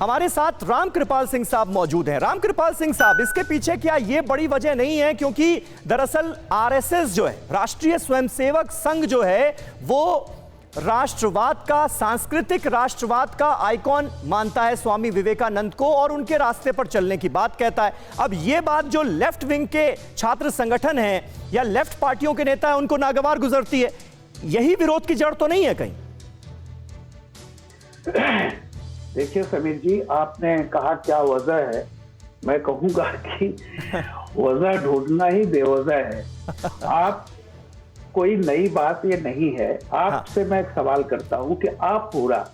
हमारे साथ रामकृपाल सिंह साहब मौजूद हैं। रामकृपाल सिंह साहब, इसके पीछे क्या ये बड़ी वजह नहीं है क्योंकि दरअसल आरएसएस जो है, राष्ट्रीय स्वयंसेवक संघ जो है, वो राष्ट्रवाद का, सांस्कृतिक राष्ट्रवाद का आइकॉन मानता है स्वामी विवेकानंद को और उनके रास्ते पर चलने की बात कहता है। अब ये बात जो लेफ्ट विंग के छात्र संगठन हैं या लेफ्ट पार्टियों के नेता हैं उनको नागवार गुजरती है, यही विरोध की जड़ तो नहीं है कहीं? देखिए समीर जी, आपने कहा क्या वजह है, मैं कहूंगा कि वजह ढूंढना ही बेवजह है। आप कोई नई बात ये नहीं है। आपसे मैं एक सवाल करता हूं कि आप पूरा,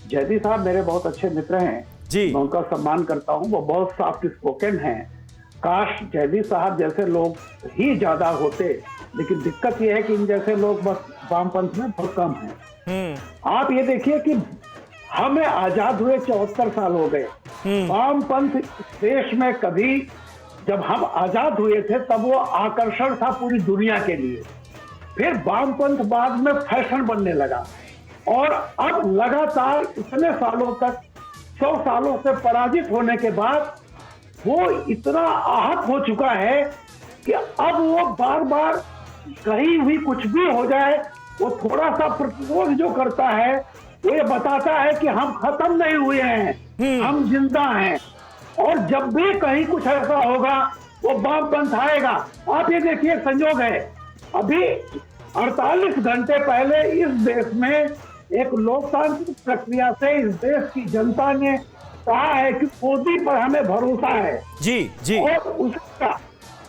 जयदी साहब मेरे बहुत अच्छे मित्र हैं जी, मैं उनका सम्मान करता हूं, वो बहुत सॉफ्ट स्पोकन हैं। काश जयदी साहब जैसे लोग ही ज्यादा होते, लेकिन दिक्कत ये है कि इन जैसे लोग बस वामपंथ में बहुत कम हैं। आप ये देखिए कि हमें आजाद हुए 74 साल हो गए। वामपंथ देश में कभी, जब हम आजाद हुए थे तब वो आकर्षण था पूरी दुनिया के लिए। फिर वामपंथ बाद में फैशन बनने लगा और अब लगातार इतने सालों तक, 100 सालों से पराजित होने के बाद वो इतना आहत हो चुका है कि अब वो बार बार कहीं भी कुछ भी हो जाए, वो थोड़ा सा प्रतिरोध जो करता है वो ये बताता है कि हम खत्म नहीं हुए हैं, हम जिंदा हैं। और जब भी कहीं कुछ ऐसा होगा वो वामपंथ आएगा। आप ये देखिए, संयोग है अभी 48 घंटे पहले इस देश में एक लोकतांत्रिक प्रक्रिया से इस देश की जनता ने कहा है कि मोदी पर हमें भरोसा है जी जी, और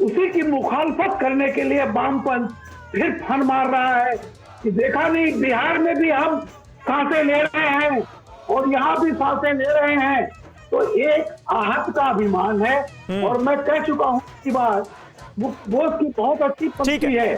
उसी की मुखालफत करने के लिए वामपंथ फिर फन मार रहा है कि देखा नहीं, बिहार में भी हम सांसें ले रहे हैं और यहाँ भी सांसें ले रहे हैं। तो एक आहत का अभिमान है और मैं कह चुका हूँ कि बात वो उसकी बहुत अच्छी पंक्ति है।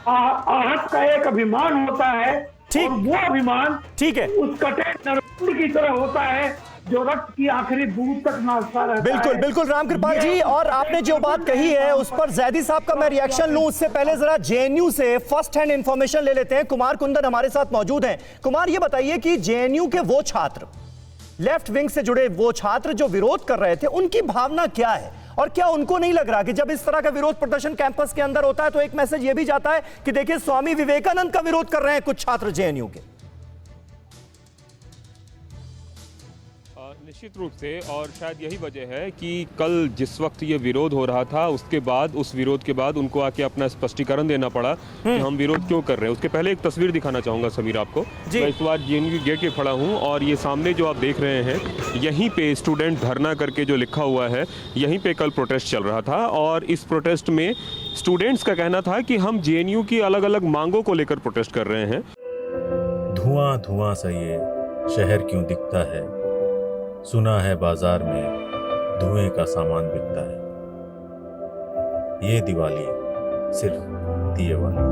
आहत का एक अभिमान होता है और वो अभिमान ठीक है, उस कटे नरपुर की तरह होता है जो रक्त की आखिरी बूंद तक नाचता रहता है। बिल्कुल बिल्कुल रामकृपाल जी, और आपने जो बात कही है उस पर जैदी साहब का मैं रिएक्शन लूं उससे पहले जरा जेएनयू से फर्स्ट हैंड इंफॉर्मेशन ले लेते हैं। कुमार कुंदन हमारे साथ मौजूद हैं। कुमार, ये बताइए कि जेएनयू के वो छात्र, लेफ्ट विंग से जुड़े वो छात्र जो विरोध कर रहे थे, उनकी भावना क्या है और क्या उनको नहीं लग रहा कि जब इस तरह का विरोध प्रदर्शन कैंपस के अंदर होता है तो एक मैसेज ये भी जाता है कि देखिए स्वामी विवेकानंद का विरोध कर रहे हैं कुछ छात्र जेएनयू के? निश्चित रूप से, और शायद यही वजह है कि कल जिस वक्त ये विरोध हो रहा था उसके बाद, उस विरोध के बाद उनको आके अपना स्पष्टीकरण देना पड़ा कि हम विरोध क्यों कर रहे हैं। उसके पहले एक तस्वीर दिखाना चाहूंगा समीर आपको। मैं इस बार जेएनयू गेट पे खड़ा हूं और ये सामने जो आप देख रहे हैं, यहीं पे स्टूडेंट धरना करके जो लिखा हुआ है, यहीं पे कल प्रोटेस्ट चल रहा था और इस प्रोटेस्ट में स्टूडेंट्स का कहना था कि हम जेएनयू की अलग अलग मांगों को लेकर प्रोटेस्ट कर रहे हैं। धुआं धुआं सा ये शहर क्यों दिखता है, सुना है बाजार में धुएं का सामान बिकता है, ये दिवाली सिर्फ दिए वाली।